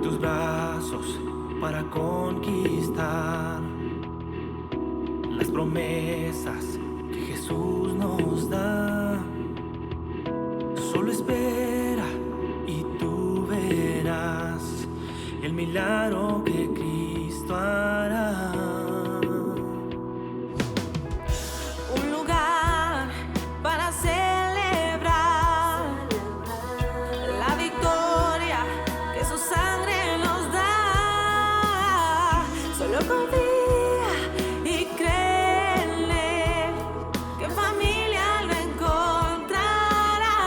tus brazos para conquistar las promesas que Jesús nos da. Solo espera y tú verás el milagro que Cristo hará. Un lugar para celebrar la victoria que su sangre nos da. Solo confía y cree en Él, que en familia lo encontrará.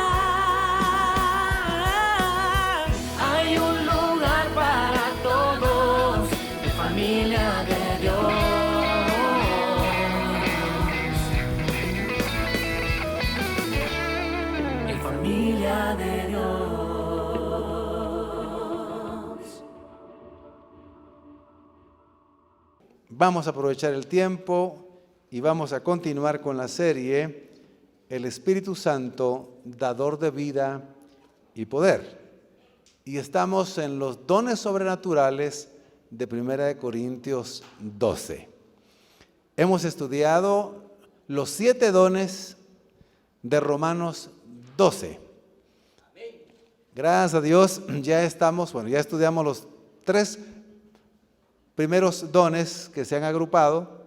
Hay un lugar para todos, de familia de Dios. En familia de Dios. Vamos a aprovechar el tiempo y vamos a continuar con la serie El Espíritu Santo, dador de vida y poder. Y estamos en los dones sobrenaturales de 1 Corintios 12. Hemos estudiado los 7 dones de Romanos 12. Gracias a Dios ya estudiamos los 3 primeros dones que se han agrupado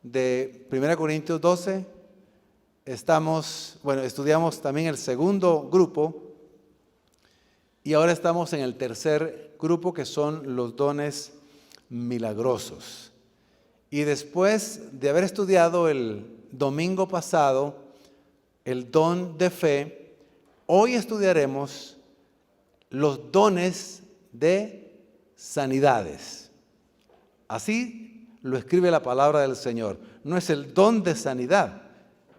de 1 Corintios 12. Estudiamos también el segundo grupo y ahora estamos en el tercer grupo, que son los dones milagrosos. Y después de haber estudiado el domingo pasado el don de fe, hoy estudiaremos los dones de sanidades. Así lo escribe la palabra del Señor. No es el don de sanidad.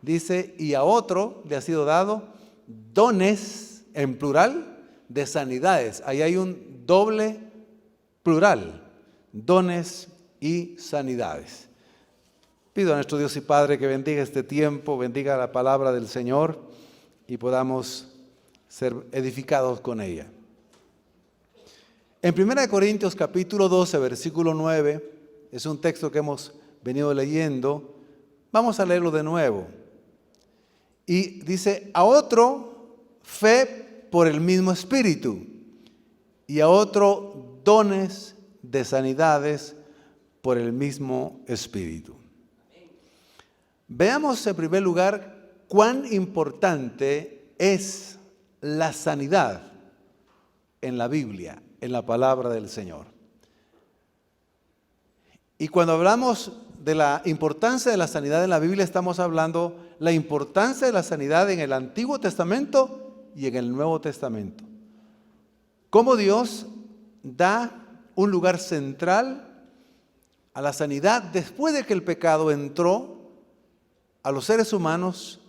Dice, y a otro le ha sido dado dones, en plural, de sanidades. Ahí hay un doble plural, dones y sanidades. Pido a nuestro Dios y Padre que bendiga este tiempo, bendiga la palabra del Señor y podamos ser edificados con ella. En 1 Corintios capítulo 12, versículo 9, es un texto que hemos venido leyendo. Vamos a leerlo de nuevo. Y dice, a otro fe por el mismo Espíritu, y a otro dones de sanidades por el mismo Espíritu. Veamos en primer lugar cuán importante es la sanidad en la Biblia, en la palabra del Señor. Y cuando hablamos de la importancia de la sanidad en la Biblia, estamos hablando la importancia de la sanidad en el Antiguo Testamento y en el Nuevo Testamento. Cómo Dios da un lugar central a la sanidad después de que el pecado entró a los seres humanos,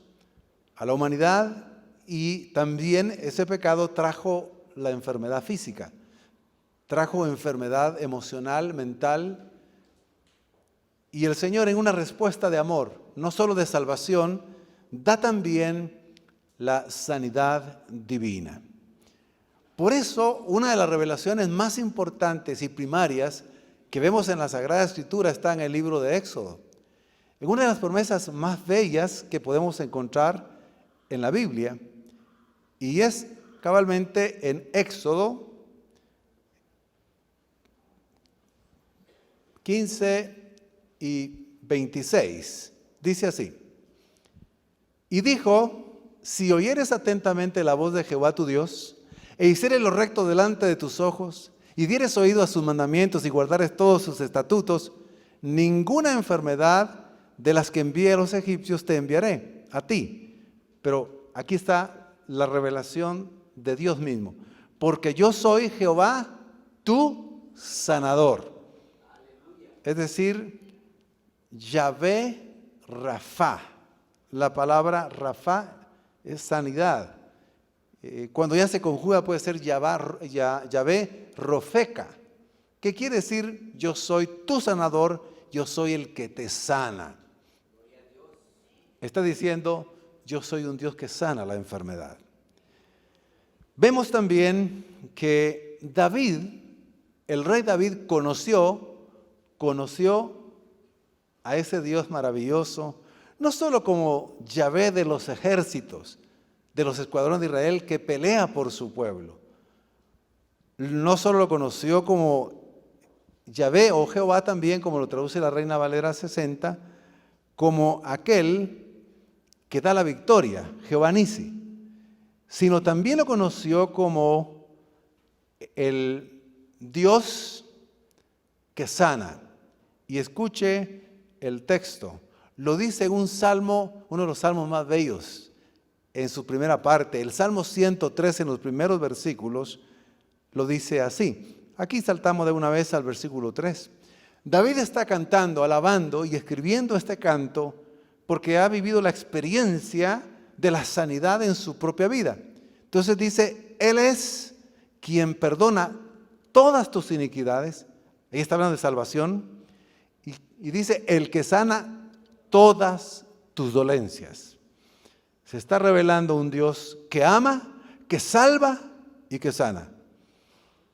a la humanidad, y también ese pecado trajo la enfermedad física, trajo enfermedad emocional, mental, y el Señor, en una respuesta de amor, no solo de salvación, da también la sanidad divina. Por eso, una de las revelaciones más importantes y primarias que vemos en la Sagrada Escritura está en el libro de Éxodo. En una de las promesas más bellas que podemos encontrar en la Biblia, y es cabalmente en Éxodo 15 y 26. Dice así: y dijo, si oyeres atentamente la voz de Jehová tu Dios, e hicieres lo recto delante de tus ojos, y dieres oído a sus mandamientos y guardares todos sus estatutos, ninguna enfermedad de las que envié a los egipcios te enviaré a ti. Pero aquí está la revelación de Dios mismo. Porque yo soy Jehová, tu sanador. Es decir, Yahvé Rafa. La palabra Rafa es sanidad. Cuando ya se conjuga puede ser Yahvé Rofeca. ¿Qué quiere decir? Yo soy tu sanador, yo soy el que te sana. Está diciendo, yo soy un Dios que sana la enfermedad. Vemos también que David el rey David conoció a ese Dios maravilloso, no solo como Yahvé de los ejércitos, de los escuadrones de Israel que pelea por su pueblo. No solo lo conoció como Yahvé o Jehová también, como lo traduce la Reina Valera 60, como aquel que da la victoria, Jehová Nisi, sino también lo conoció como el Dios que sana. Y escuche el texto, lo dice en un salmo, uno de los salmos más bellos, en su primera parte, el Salmo 103 en los primeros versículos, lo dice así. Aquí saltamos de una vez al versículo 3. David está cantando, alabando y escribiendo este canto porque ha vivido la experiencia de la sanidad en su propia vida. Entonces dice, Él es quien perdona todas tus iniquidades. Ahí está hablando de salvación. Y dice, el que sana todas tus dolencias. Se está revelando un Dios que ama, que salva y que sana.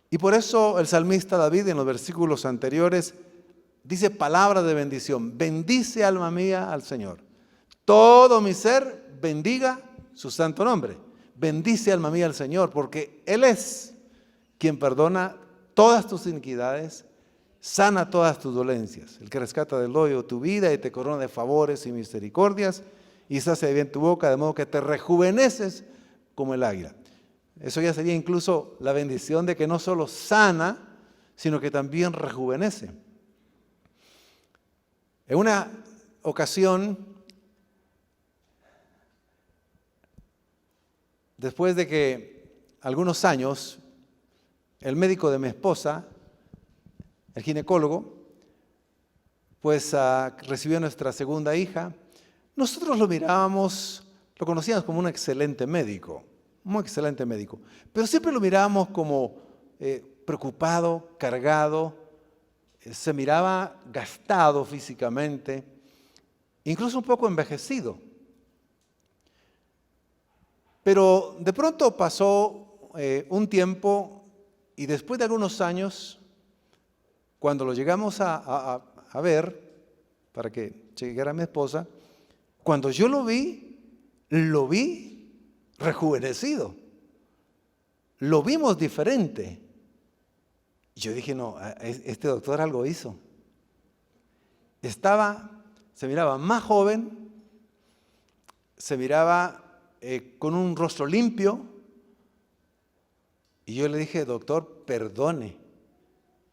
Y por eso el salmista David en los versículos anteriores dice palabras de bendición. Bendice alma mía al Señor. Todo mi ser bendiga su santo nombre. Bendice alma mía al Señor porque Él es quien perdona todas tus iniquidades, sana todas tus dolencias. El que rescata del hoyo tu vida y te corona de favores y misericordias y sacia bien tu boca, de modo que te rejuveneces como el águila. Eso ya sería incluso la bendición de que no solo sana, sino que también rejuvenece. En una ocasión, después de que algunos años, el médico de mi esposa, el ginecólogo, pues recibió a nuestra segunda hija. Nosotros lo mirábamos, lo conocíamos como un excelente médico, pero siempre lo mirábamos como preocupado, cargado, se miraba gastado físicamente, incluso un poco envejecido. Pero de pronto pasó un tiempo y después de algunos años, cuando lo llegamos a ver, para que llegara mi esposa, cuando yo lo vi rejuvenecido. Lo vimos diferente. Yo dije, no, este doctor algo hizo. Se miraba más joven, se miraba con un rostro limpio. Y yo le dije, doctor, perdone,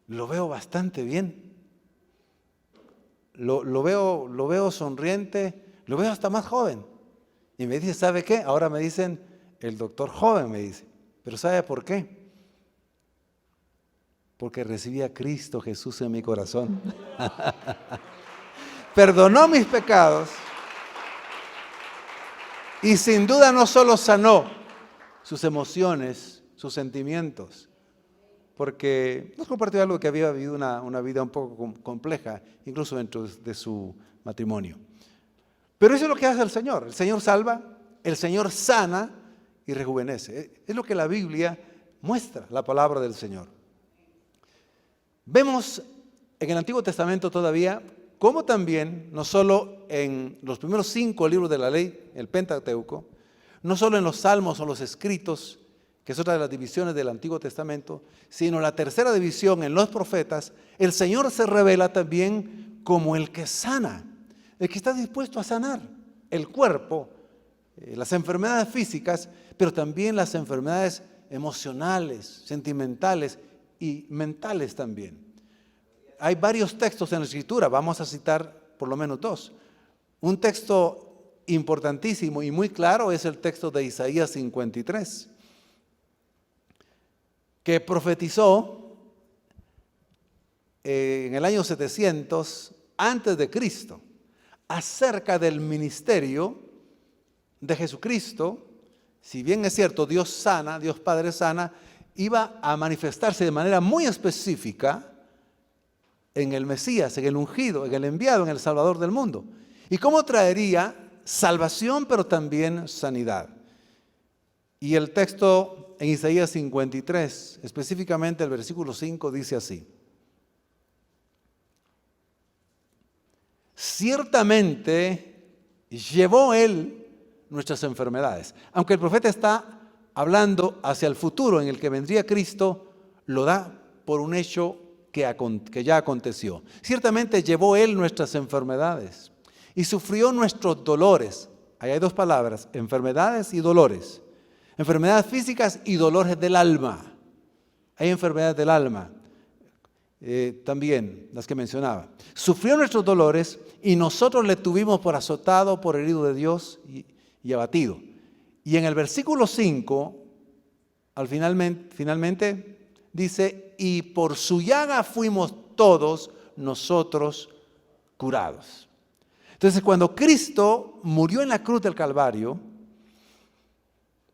lo veo bastante bien. Lo veo sonriente, lo veo hasta más joven. Y me dice, ¿sabe qué? Ahora me dicen, el doctor joven me dice. ¿Pero sabe por qué? Porque recibí a Cristo Jesús en mi corazón. Perdonó mis pecados. Y sin duda no solo sanó sus emociones, sus sentimientos. Porque nos compartió algo que había vivido una vida un poco compleja, incluso dentro de su matrimonio. Pero eso es lo que hace el Señor. El Señor salva, el Señor sana y rejuvenece. Es lo que la Biblia muestra, la palabra del Señor. Vemos en el Antiguo Testamento todavía cómo también, no solo en los primeros 5 libros de la ley, el Pentateuco, no solo en los Salmos o los Escritos, que es otra de las divisiones del Antiguo Testamento, sino la tercera división en los profetas, el Señor se revela también como el que sana, el que está dispuesto a sanar el cuerpo, las enfermedades físicas, pero también las enfermedades emocionales, sentimentales y mentales también. Hay varios textos en la Escritura, vamos a citar por lo menos 2. Un texto importantísimo y muy claro es el texto de Isaías 53, que profetizó en el año 700 antes de Cristo acerca del ministerio de Jesucristo. Si bien es cierto, Dios sana, Dios Padre sana, iba a manifestarse de manera muy específica en el Mesías, en el ungido, en el enviado, en el Salvador del mundo. ¿Y cómo traería salvación, pero también sanidad? Y el texto en Isaías 53, específicamente el versículo 5 dice así: ciertamente llevó Él nuestras enfermedades. Aunque el profeta está hablando hacia el futuro en el que vendría Cristo, lo da por un hecho que ya aconteció. Ciertamente llevó Él nuestras enfermedades y sufrió nuestros dolores. Ahí hay dos palabras: enfermedades y dolores. Enfermedades físicas y dolores del alma. Hay enfermedades del alma, también las que mencionaba. Sufrió nuestros dolores y nosotros le tuvimos por azotado, por herido de Dios y abatido. Y en el versículo 5, finalmente dice: y por su llaga fuimos todos nosotros curados. Entonces, cuando Cristo murió en la cruz del Calvario,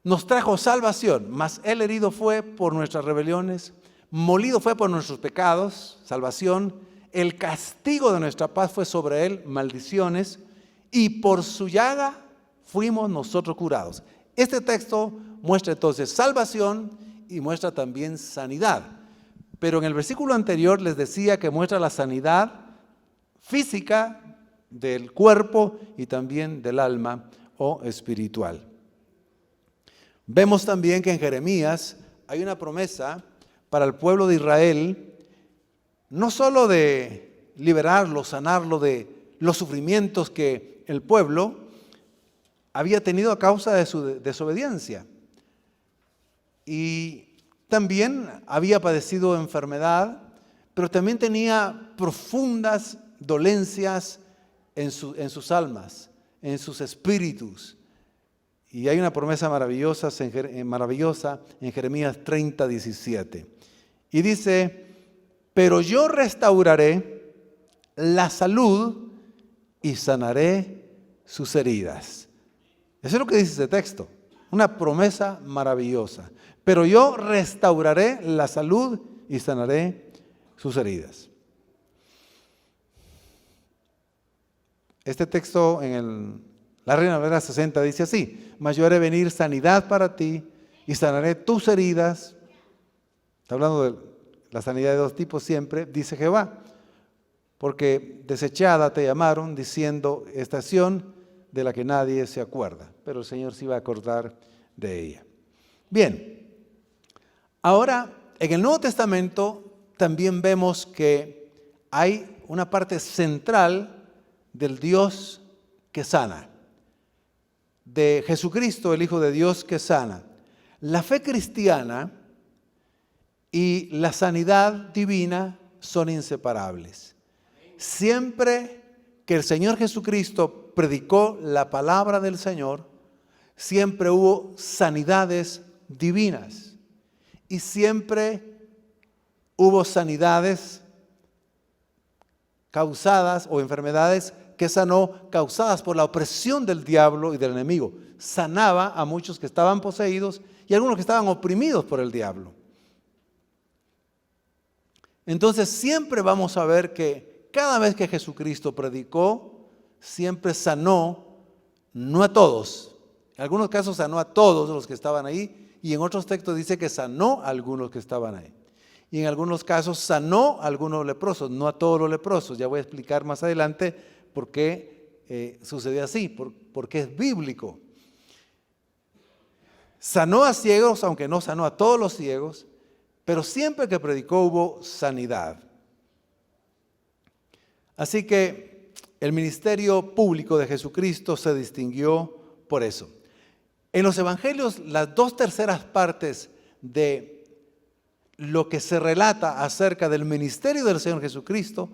nos trajo salvación, mas Él herido fue por nuestras rebeliones, molido fue por nuestros pecados, salvación. El castigo de nuestra paz fue sobre Él, maldiciones, y por su llaga fuimos nosotros curados. Este texto muestra entonces salvación y muestra también sanidad. Pero en el versículo anterior les decía que muestra la sanidad física del cuerpo y también del alma o espiritual. Vemos también que en Jeremías hay una promesa para el pueblo de Israel, no solo de liberarlo, sanarlo de los sufrimientos que el pueblo había tenido a causa de su desobediencia, y también había padecido enfermedad, pero también tenía profundas dolencias en sus almas, en sus espíritus. Y hay una promesa maravillosa en Jeremías 30, 17. Y dice: pero yo restauraré la salud y sanaré sus heridas. Eso es lo que dice este texto. Una promesa maravillosa. Pero yo restauraré la salud y sanaré sus heridas. Este texto en la Reina Valera 60 dice así: mas yo haré venir sanidad para ti y sanaré tus heridas. Está hablando de la sanidad de dos tipos siempre, dice Jehová, porque desechada te llamaron diciendo: estación de la que nadie se acuerda. Pero el Señor se iba a acordar de ella. Bien, ahora en el Nuevo Testamento también vemos que hay una parte central del Dios que sana, de Jesucristo, el Hijo de Dios que sana. La fe cristiana y la sanidad divina son inseparables. Siempre que el Señor Jesucristo predicó la palabra del Señor, siempre hubo sanidades divinas y siempre hubo sanidades causadas o enfermedades que sanó causadas por la opresión del diablo y del enemigo. Sanaba a muchos que estaban poseídos y algunos que estaban oprimidos por el diablo. Entonces siempre vamos a ver que cada vez que Jesucristo predicó, siempre sanó, no a todos. En algunos casos sanó a todos los que estaban ahí, y en otros textos dice que sanó a algunos que estaban ahí. Y en algunos casos sanó a algunos leprosos, no a todos los leprosos. Ya voy a explicar más adelante por qué sucedió así, porque es bíblico. Sanó a ciegos, aunque no sanó a todos los ciegos, pero siempre que predicó hubo sanidad. Así que el ministerio público de Jesucristo se distinguió por eso. En los evangelios, las 2/3 partes de lo que se relata acerca del ministerio del Señor Jesucristo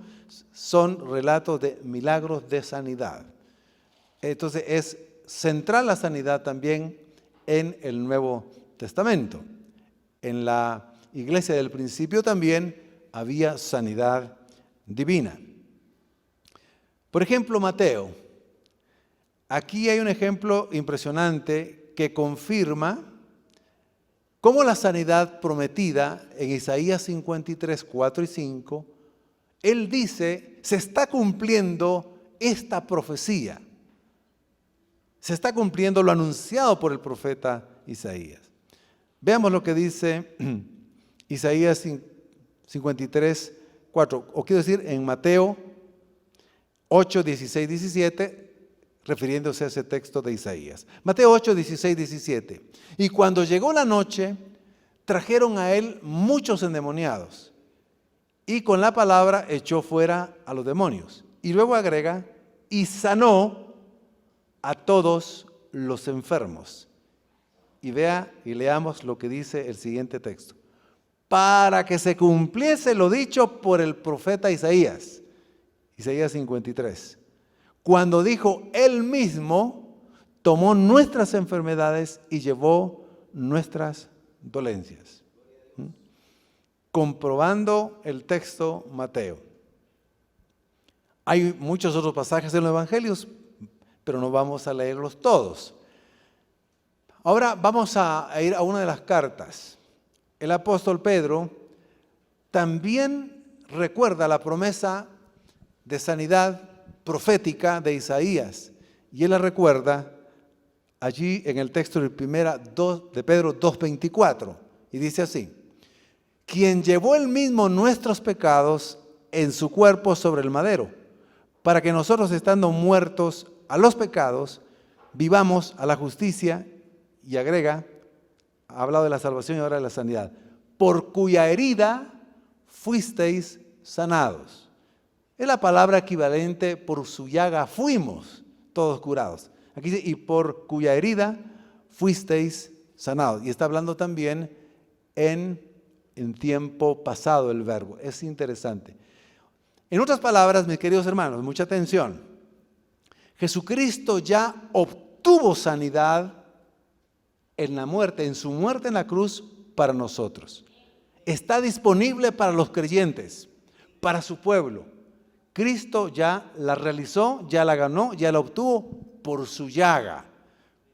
son relatos de milagros de sanidad. Entonces es central la sanidad también en el Nuevo Testamento. En la iglesia del principio también había sanidad divina. Por ejemplo, Mateo. Aquí hay un ejemplo impresionante que confirma cómo la sanidad prometida en Isaías 53, 4 y 5, él dice: se está cumpliendo esta profecía. Se está cumpliendo lo anunciado por el profeta Isaías. Veamos lo que dice Isaías 53, 4, o quiero decir en Mateo 8, 16, 17, refiriéndose a ese texto de Isaías. Mateo 8, 16, 17. Y cuando llegó la noche, trajeron a él muchos endemoniados, y con la palabra echó fuera a los demonios. Y luego agrega, y sanó a todos los enfermos. Y vea y leamos lo que dice el siguiente texto. Para que se cumpliese lo dicho por el profeta Isaías. Isaías 53. Cuando dijo, él mismo tomó nuestras enfermedades y llevó nuestras dolencias. Comprobando el texto Mateo. Hay muchos otros pasajes en los evangelios, pero no vamos a leerlos todos. Ahora vamos a ir a una de las cartas. El apóstol Pedro también recuerda la promesa de sanidad profética de Isaías. Y él la recuerda allí en el texto de Pedro 2:24. Y dice así, quien llevó él mismo nuestros pecados en su cuerpo sobre el madero, para que nosotros, estando muertos a los pecados, vivamos a la justicia. Y agrega, ha hablado de la salvación y ahora de la sanidad, por cuya herida fuisteis sanados. Es la palabra equivalente, por su llaga fuimos todos curados. Aquí dice, y por cuya herida fuisteis sanados. Y está hablando también en tiempo pasado el verbo. Es interesante. En otras palabras, mis queridos hermanos, mucha atención. Jesucristo ya obtuvo sanidad en la muerte, en su muerte en la cruz para nosotros. Está disponible para los creyentes, para su pueblo. Cristo ya la realizó, ya la ganó, ya la obtuvo por su llaga.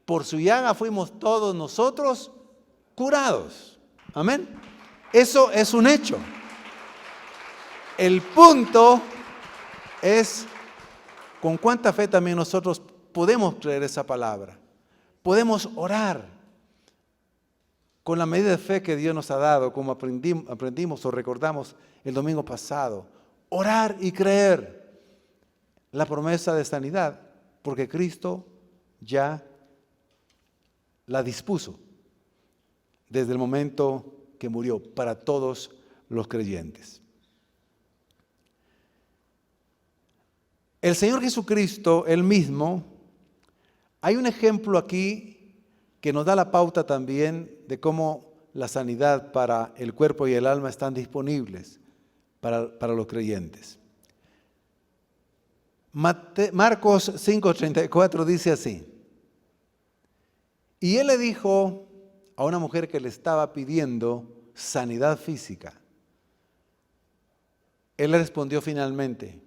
Por su llaga fuimos todos nosotros curados. Amén. Eso es un hecho. El punto es con cuánta fe también nosotros podemos creer esa palabra. Podemos orar con la medida de fe que Dios nos ha dado, como aprendimos o recordamos el domingo pasado. Orar y creer la promesa de sanidad, porque Cristo ya la dispuso desde el momento que murió para todos los creyentes. El Señor Jesucristo, Él mismo, hay un ejemplo aquí que nos da la pauta también de cómo la sanidad para el cuerpo y el alma están disponibles para los creyentes. Marcos 5:34 dice así, y él le dijo a una mujer que le estaba pidiendo sanidad física. Él le respondió finalmente,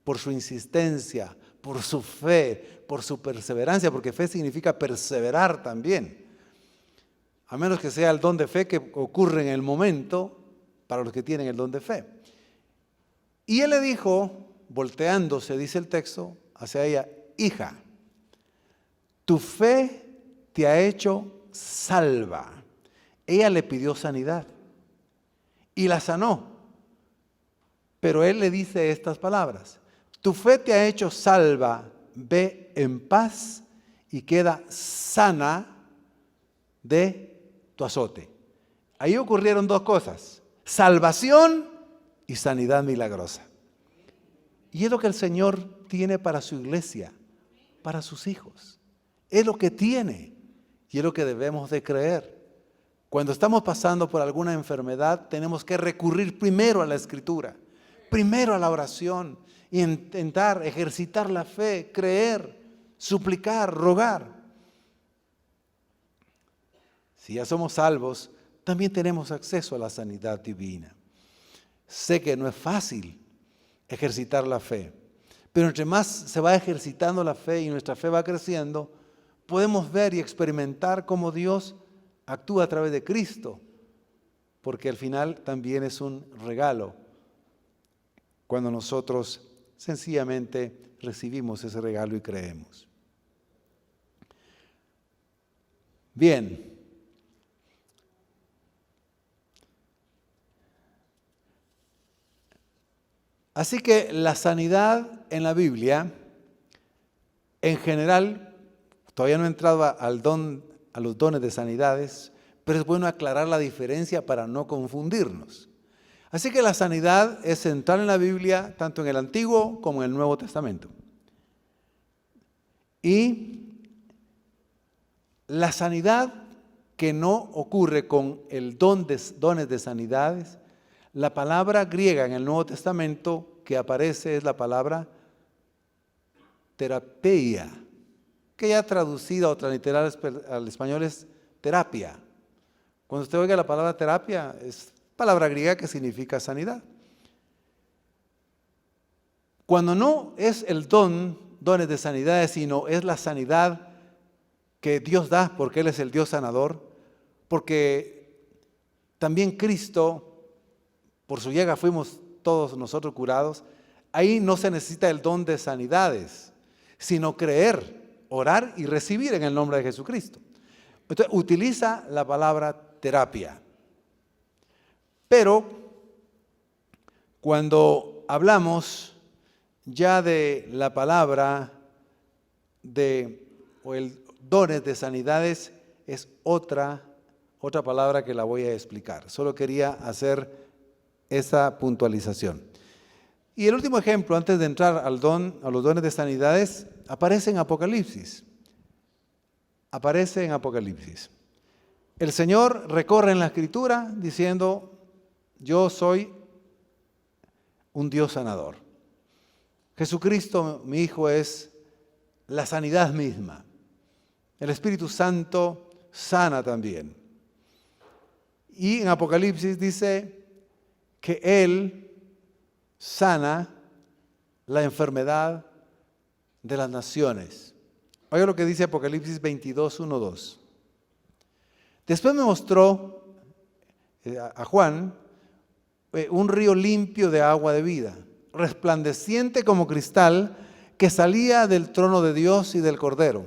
por su insistencia, por su fe, por su perseverancia, porque fe significa perseverar también. A menos que sea el don de fe que ocurre en el momento para los que tienen el don de fe. Y él le dijo, volteándose, dice el texto, hacia ella, hija, tu fe te ha hecho salva. Ella le pidió sanidad y la sanó. Pero él le dice estas palabras, tu fe te ha hecho salva, ve en paz y queda sana de tu azote. Ahí ocurrieron dos cosas, salvación y sanidad milagrosa. Y es lo que el Señor tiene para su iglesia, para sus hijos. Es lo que tiene y es lo que debemos de creer. Cuando estamos pasando por alguna enfermedad, tenemos que recurrir primero a la Escritura, primero a la oración, y intentar ejercitar la fe, creer, suplicar, rogar. Si ya somos salvos, también tenemos acceso a la sanidad divina. Sé que no es fácil ejercitar la fe, pero entre más se va ejercitando la fe y nuestra fe va creciendo, podemos ver y experimentar cómo Dios actúa a través de Cristo, porque al final también es un regalo cuando nosotros sencillamente recibimos ese regalo y creemos. Bien, Así que la sanidad en la Biblia, en general, todavía no he entrado a los dones de sanidades, pero es bueno aclarar la diferencia para no confundirnos. Así que la sanidad es central en la Biblia, tanto en el Antiguo como en el Nuevo Testamento. Y la sanidad que no ocurre con el dones de sanidades, la palabra griega en el Nuevo Testamento que aparece es la palabra terapia, que ya traducida o transliterada al español es terapia. Cuando usted oiga la palabra terapia, es palabra griega que significa sanidad. Cuando no es el dones de sanidades, sino es la sanidad que Dios da, porque Él es el Dios sanador, porque también Cristo, por su llaga fuimos todos nosotros curados. Ahí no se necesita el don de sanidades, sino creer, orar y recibir en el nombre de Jesucristo. Entonces utiliza la palabra terapia. Pero cuando hablamos ya de la palabra o el dones de sanidades, es otra palabra que la voy a explicar. Solo quería hacer esa puntualización. Y el último ejemplo, antes de entrar a los dones de sanidades, aparece en Apocalipsis. Aparece en Apocalipsis. El Señor recorre en la Escritura diciendo: yo soy un Dios sanador. Jesucristo, mi Hijo, es la sanidad misma. El Espíritu Santo sana también. Y en Apocalipsis dice que Él sana la enfermedad de las naciones. Oiga lo que dice Apocalipsis 22, 1, 2. Después me mostró a Juan un río limpio de agua de vida, resplandeciente como cristal, que salía del trono de Dios y del Cordero.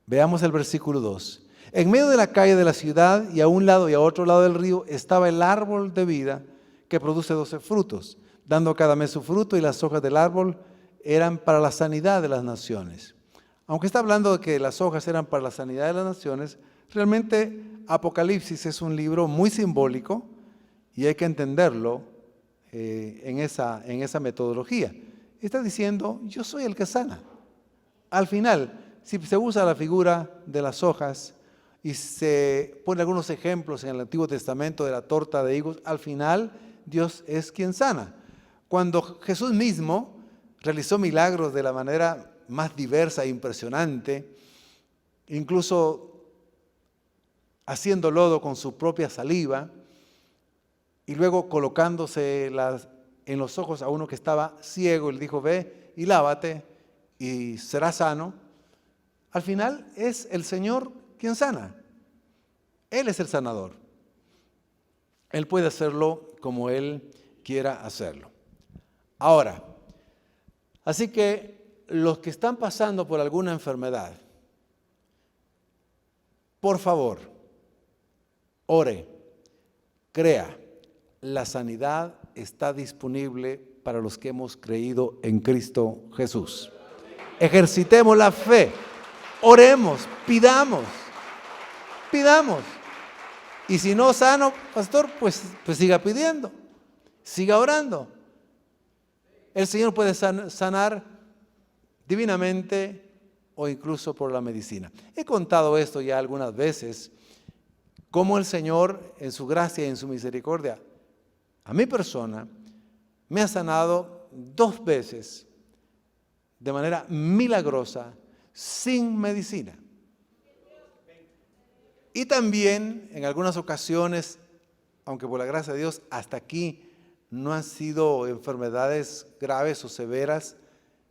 Veamos el versículo 2. En medio de la calle de la ciudad y a un lado y a otro lado del río estaba el árbol de vida que produce 12 frutos, dando cada mes su fruto, y las hojas del árbol eran para la sanidad de las naciones. Aunque está hablando de que las hojas eran para la sanidad de las naciones, realmente Apocalipsis es un libro muy simbólico y hay que entenderlo en esa metodología. Está diciendo: yo soy el que sana. Al final, si se usa la figura de las hojas y se pone algunos ejemplos en el Antiguo Testamento de la torta de higos, al final Dios es quien sana. Cuando Jesús mismo realizó milagros de la manera más diversa e impresionante, incluso haciendo lodo con su propia saliva y luego colocándose en los ojos a uno que estaba ciego, y le dijo: ve y lávate y serás sano. Al final es el Señor quien sana. Él es el sanador. Él puede hacerlo como Él quiera hacerlo. Ahora, así que los que están pasando por alguna enfermedad, por favor, ore, crea, la sanidad está disponible para los que hemos creído en Cristo Jesús. Ejercitemos la fe, oremos, pidamos. Y si no sano, pastor, pues siga pidiendo, siga orando. El Señor puede sanar divinamente o incluso por la medicina. He contado esto ya algunas veces, cómo el Señor en su gracia y en su misericordia a mi persona me ha sanado 2 veces de manera milagrosa, sin medicina. Y también en algunas ocasiones, aunque por la gracia de Dios hasta aquí no han sido enfermedades graves o severas,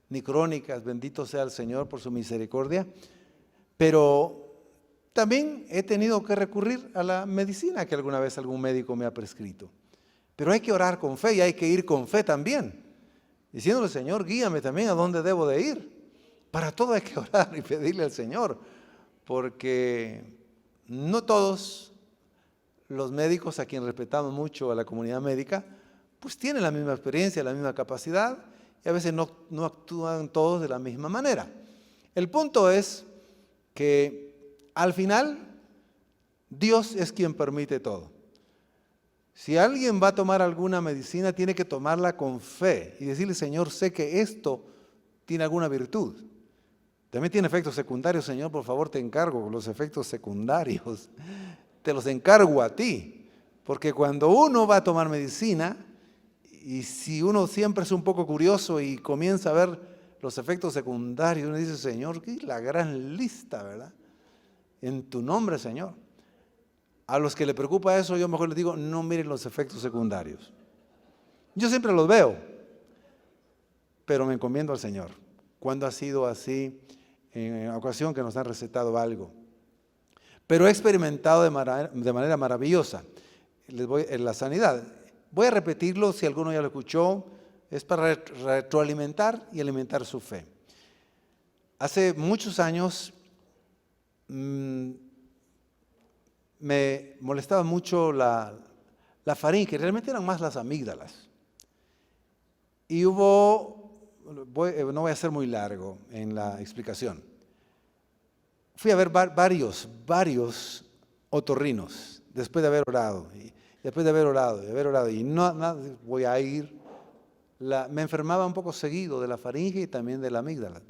ni crónicas, bendito sea el Señor por su misericordia, pero también he tenido que recurrir a la medicina que alguna vez algún médico me ha prescrito. Pero hay que orar con fe y hay que ir con fe también, diciéndole: Señor, guíame también a dónde debo de ir. Para todo hay que orar y pedirle al Señor, porque no todos los médicos, a quien respetamos mucho, a la comunidad médica, pues tienen la misma experiencia, la misma capacidad, y a veces no actúan todos de la misma manera. El punto es que al final Dios es quien permite todo. Si alguien va a tomar alguna medicina, tiene que tomarla con fe y decirle, Señor, sé que esto tiene alguna virtud. También tiene efectos secundarios, Señor, por favor te encargo los efectos secundarios. Te los encargo a ti. Porque cuando uno va a tomar medicina, y si uno siempre es un poco curioso y comienza a ver los efectos secundarios, uno dice, Señor, ¿qué es la gran lista, verdad? En tu nombre, Señor. A los que le preocupa eso, yo mejor les digo, no miren los efectos secundarios. Yo siempre los veo, pero me encomiendo al Señor. Cuando ha sido así, en ocasión que nos han recetado algo. Pero he experimentado de manera maravillosa la sanidad. Voy a repetirlo, si alguno ya lo escuchó, es para retroalimentar y alimentar su fe. Hace muchos años me molestaba mucho la faringe, realmente eran más las amígdalas. Y no voy a ser muy largo en la explicación. Fui a ver varios otorrinos después de haber orado, y no voy a ir. Me enfermaba un poco seguido de la faringe y también de las amígdalas.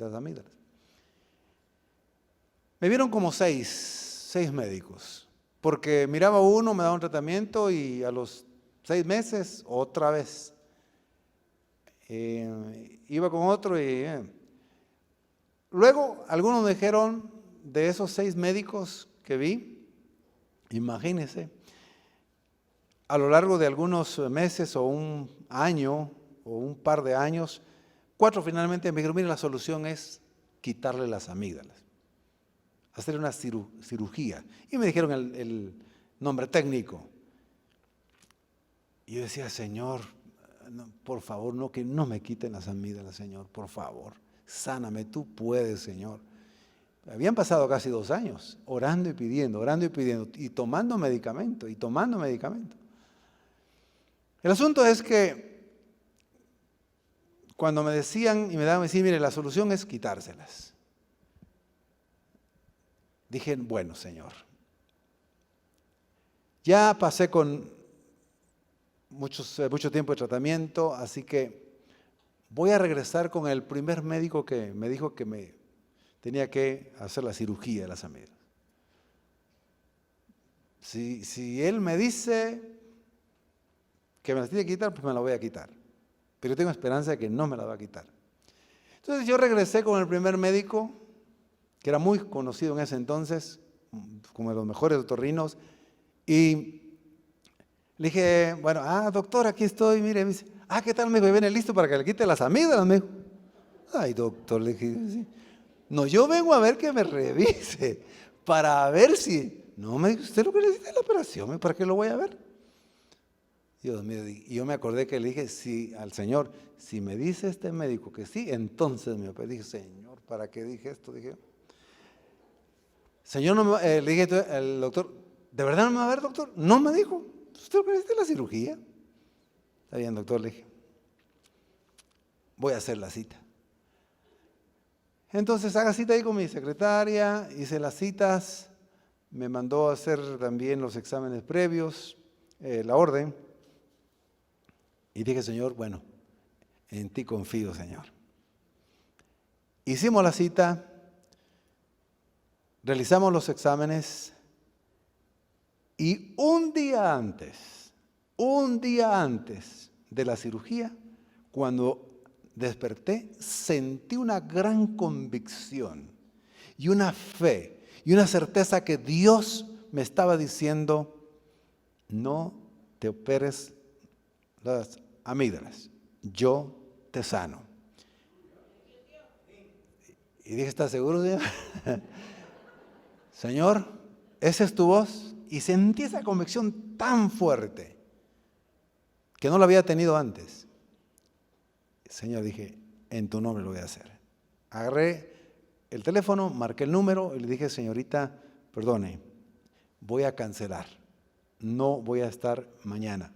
Me vieron como seis médicos. Porque miraba uno, me daba un tratamiento y a los 6 meses otra vez. Iba con otro y... Luego algunos me dijeron, de esos 6 médicos que vi, imagínense, a lo largo de algunos meses o un año o un par de años, 4 finalmente me dijeron, mire, la solución es quitarle las amígdalas. Hacer una cirugía. Y me dijeron el nombre técnico. Y yo decía, Señor, no, por favor, no, que no me quiten las amígdalas, Señor, por favor. Sáname, tú puedes, Señor. Habían pasado casi 2 años, orando y pidiendo, y tomando medicamento, El asunto es que cuando me decían y me daban a decir, mire, la solución es quitárselas. Dije, bueno, Señor, ya pasé con mucho tiempo de tratamiento, así que voy a regresar con el primer médico que me dijo que me tenía que hacer la cirugía de las amígdalas. Si él me dice que me las tiene que quitar, pues me la voy a quitar. Pero yo tengo esperanza de que no me la va a quitar. Entonces yo regresé con el primer médico, que era muy conocido en ese entonces, como de los mejores otorrinos, y le dije, bueno, doctor, aquí estoy, mire, me dice, ¿qué tal? Me dijo, viene listo para que le quite las amígdalas, me dijo. Ay, doctor, le dije, sí. No, yo vengo a ver que me revise, para ver si, no, me dijo, usted lo que necesita es la operación, ¿para qué lo voy a ver? Y yo me acordé que le dije, al Señor, si me dice este médico que sí, entonces me opera. Dije, Señor, ¿para qué dije esto? Dije, Señor, le dije al doctor, ¿de verdad no me va a ver, doctor? No me dijo, ¿usted lo que necesita es la cirugía? Está bien, doctor, le dije, voy a hacer la cita. Entonces haga cita ahí con mi secretaria, hice las citas, me mandó a hacer también los exámenes previos, la orden, y dije, Señor, bueno, en ti confío, Señor. Hicimos la cita, realizamos los exámenes y un día antes de la cirugía, cuando desperté, sentí una gran convicción y una fe y una certeza que Dios me estaba diciendo, no te operes las amígdalas, yo te sano. Y dije, ¿estás seguro, Señor? Señor, esa es tu voz. Y sentí esa convicción tan fuerte que no la había tenido antes. Señor, dije, en tu nombre lo voy a hacer. Agarré el teléfono, marqué el número y le dije, señorita, perdone, voy a cancelar. No voy a estar mañana.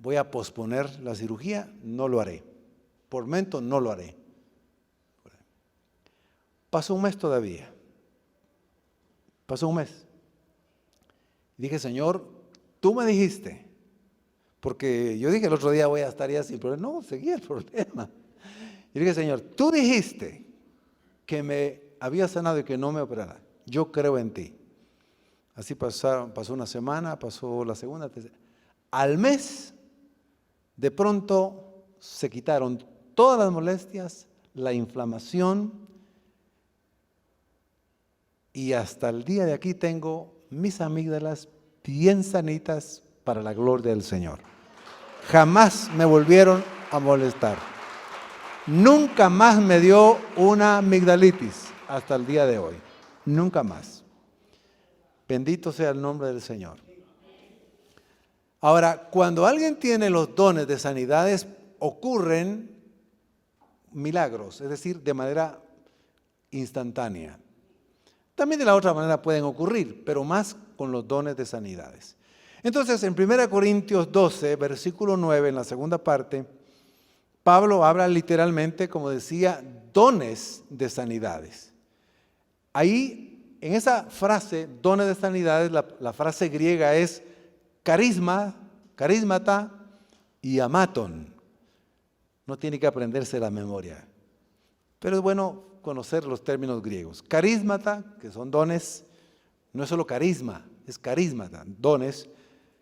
voy a posponer la cirugía, no lo haré. Por momento no lo haré. Pasó un mes todavía. Pasó un mes. Dije, Señor, tú me dijiste, porque yo dije el otro día voy a estar ya sin problema. No, seguía el problema. Y dije, Señor, tú dijiste que me había sanado y que no me operara. Yo creo en ti. Así pasó una semana, pasó la segunda, tercera. Al mes, de pronto se quitaron todas las molestias, la inflamación, y hasta el día de aquí tengo mis amígdalas bien sanitas para la gloria del Señor. Jamás me volvieron a molestar. Nunca más me dio una amigdalitis hasta el día de hoy. Nunca más. Bendito sea el nombre del Señor. Ahora, cuando alguien tiene los dones de sanidades, ocurren milagros, es decir, de manera instantánea. También de la otra manera pueden ocurrir, pero más con los dones de sanidades. Entonces, en 1 Corintios 12, versículo 9, en la segunda parte, Pablo habla literalmente, como decía, dones de sanidades. Ahí, en esa frase, dones de sanidades, la frase griega es carismata y amaton. No tiene que aprenderse la memoria, pero es bueno conocer los términos griegos. Carismata, que son dones, no es solo carisma, es carismata, dones,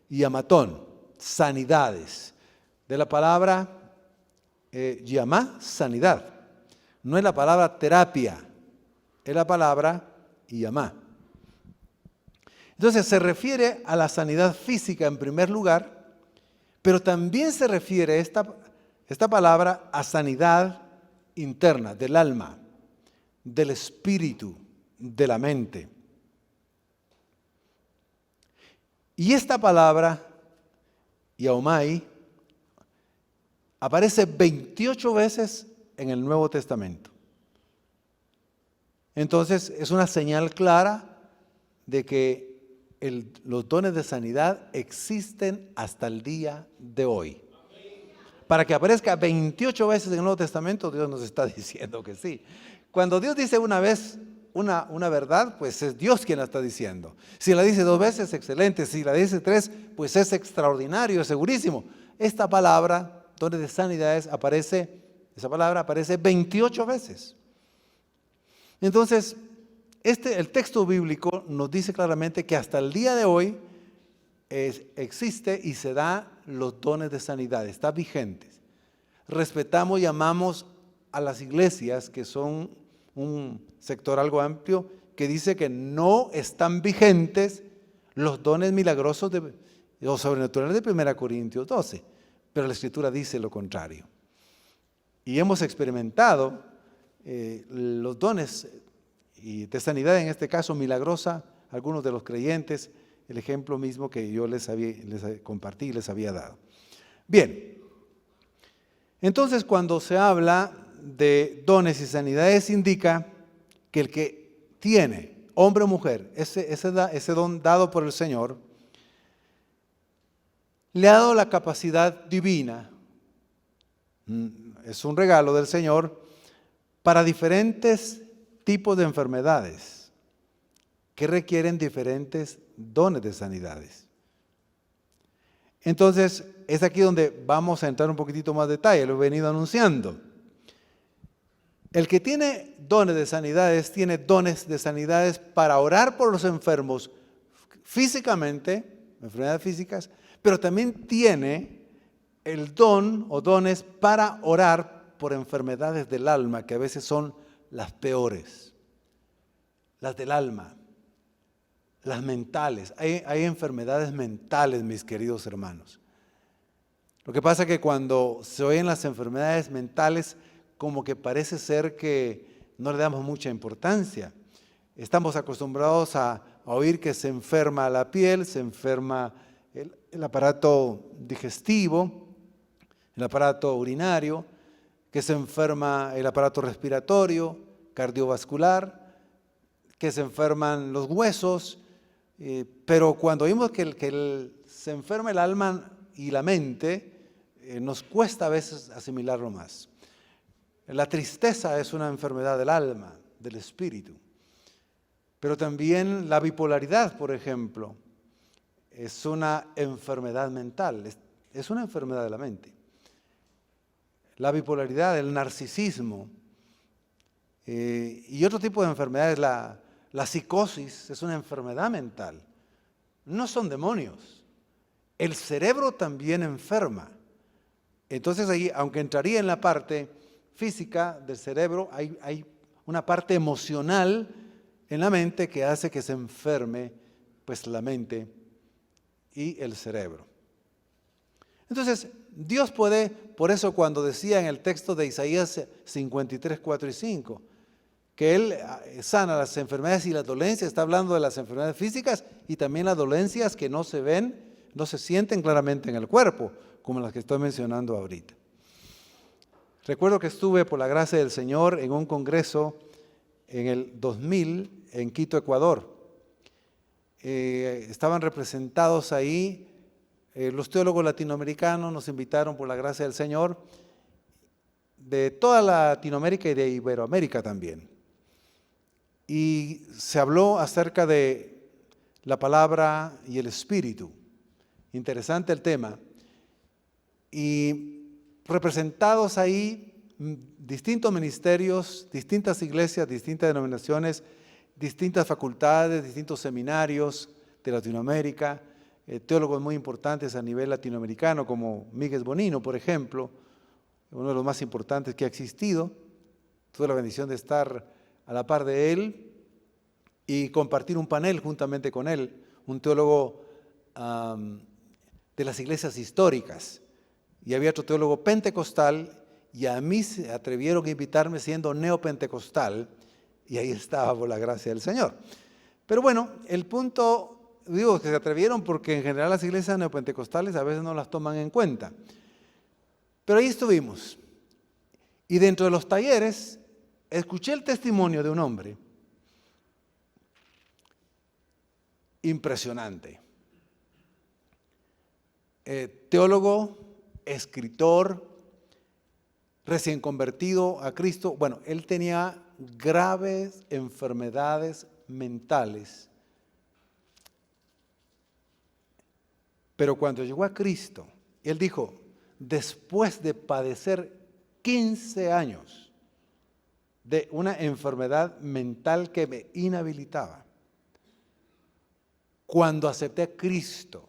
y amatón, sanidades. De la palabra yamá, sanidad. No es la palabra terapia, es la palabra yamá. Entonces se refiere a la sanidad física en primer lugar, pero también se refiere esta palabra a sanidad interna, del alma, del espíritu, de la mente. Y esta palabra, yaomai, aparece 28 veces en el Nuevo Testamento. Entonces es una señal clara de que los dones de sanidad existen hasta el día de hoy. Para que aparezca 28 veces en el Nuevo Testamento, Dios nos está diciendo que sí. Cuando Dios dice una vez una verdad, pues es Dios quien la está diciendo. Si la dice 2 veces, excelente. Si la dice 3, pues es extraordinario, es segurísimo. Esta palabra, dones de sanidades, esa palabra aparece 28 veces. Entonces, el texto bíblico nos dice claramente que hasta el día de hoy existe y se da los dones de sanidad, está vigente. Respetamos y amamos a las iglesias, que son un sector algo amplio, que dice que no están vigentes los dones milagrosos o sobrenaturales de 1 Corintios 12, pero la Escritura dice lo contrario. Y hemos experimentado los dones de sanidad, en este caso milagrosa, algunos de los creyentes, el ejemplo mismo que yo les compartí y les había dado. Bien, entonces cuando se habla de dones y sanidades, indica que el que tiene, hombre o mujer, ese don dado por el Señor, le ha dado la capacidad divina, es un regalo del Señor, para diferentes tipos de enfermedades que requieren diferentes dones de sanidades. Entonces, es aquí donde vamos a entrar un poquitito más detalle, lo he venido anunciando. El que tiene dones de sanidades, tiene dones de sanidades para orar por los enfermos físicamente, enfermedades físicas, pero también tiene el don o dones para orar por enfermedades del alma, que a veces son las peores, las del alma, las mentales. Hay enfermedades mentales, mis queridos hermanos. Lo que pasa es que cuando se oyen las enfermedades mentales, como que parece ser que no le damos mucha importancia. Estamos acostumbrados a oír que se enferma la piel, se enferma el aparato digestivo, el aparato urinario, que se enferma el aparato respiratorio, cardiovascular, que se enferman los huesos, pero cuando oímos que se enferma el alma y la mente, nos cuesta a veces asimilarlo más. La tristeza es una enfermedad del alma, del espíritu. Pero también la bipolaridad, por ejemplo, es una enfermedad mental, es una enfermedad de la mente. La bipolaridad, el narcisismo y otro tipo de enfermedades, la psicosis es una enfermedad mental. No son demonios. El cerebro también enferma. Entonces ahí, aunque entraría en la parte física del cerebro, hay una parte emocional en la mente que hace que se enferme pues la mente y el cerebro. Entonces, Dios puede, por eso cuando decía en el texto de Isaías 53, 4 y 5, que Él sana las enfermedades y las dolencias, está hablando de las enfermedades físicas y también las dolencias que no se ven, no se sienten claramente en el cuerpo, como las que estoy mencionando ahorita. Recuerdo que estuve por la gracia del Señor en un congreso en el 2000 en Quito, Ecuador. Estaban representados ahí los teólogos latinoamericanos, nos invitaron por la gracia del Señor, de toda Latinoamérica y de Iberoamérica también. Y se habló acerca de la palabra y el espíritu. Interesante el tema. Y representados ahí distintos ministerios, distintas iglesias, distintas denominaciones, distintas facultades, distintos seminarios de Latinoamérica, teólogos muy importantes a nivel latinoamericano como Miguel Bonino, por ejemplo, uno de los más importantes que ha existido. Tuve la bendición de estar a la par de él y compartir un panel juntamente con él, un teólogo de las iglesias históricas. Y había otro teólogo pentecostal y a mí se atrevieron a invitarme siendo neopentecostal y ahí estaba por la gracia del Señor. Pero bueno, el punto, digo que se atrevieron porque en general las iglesias neopentecostales a veces no las toman en cuenta. Pero ahí estuvimos. Y dentro de los talleres escuché el testimonio de un hombre impresionante. Teólogo, escritor, recién convertido a Cristo. Bueno, él tenía graves enfermedades mentales. Pero cuando llegó a Cristo, él dijo, después de padecer 15 años de una enfermedad mental que me inhabilitaba, cuando acepté a Cristo,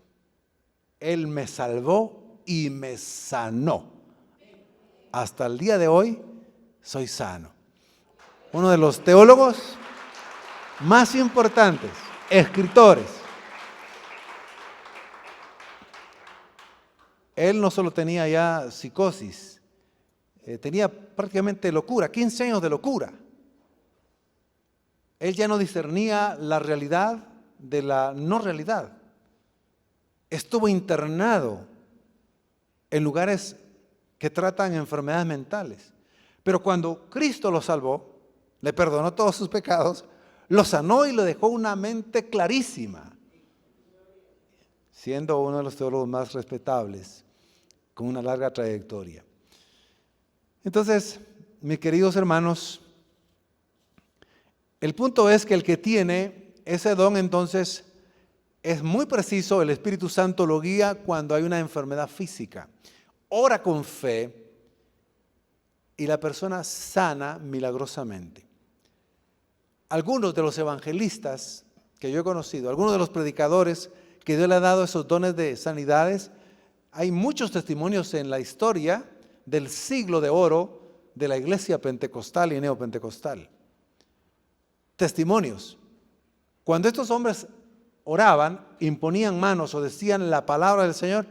Él me salvó y me sanó. Hasta el día de hoy soy sano. Uno de los teólogos más importantes, escritores. Él no solo tenía ya psicosis, tenía prácticamente locura, 15 años de locura. Él ya no discernía la realidad de la no realidad. Estuvo internado en lugares que tratan enfermedades mentales. Pero cuando Cristo lo salvó, le perdonó todos sus pecados, lo sanó y le dejó una mente clarísima, siendo uno de los teólogos más respetables, con una larga trayectoria. Entonces, mis queridos hermanos, el punto es que el que tiene ese don, entonces, es muy preciso, el Espíritu Santo lo guía cuando hay una enfermedad física. Ora con fe y la persona sana milagrosamente. Algunos de los evangelistas que yo he conocido, algunos de los predicadores que Dios le ha dado esos dones de sanidades, hay muchos testimonios en la historia del siglo de oro de la iglesia pentecostal y neopentecostal. Testimonios. Cuando estos hombres oraban, imponían manos o decían la palabra del Señor,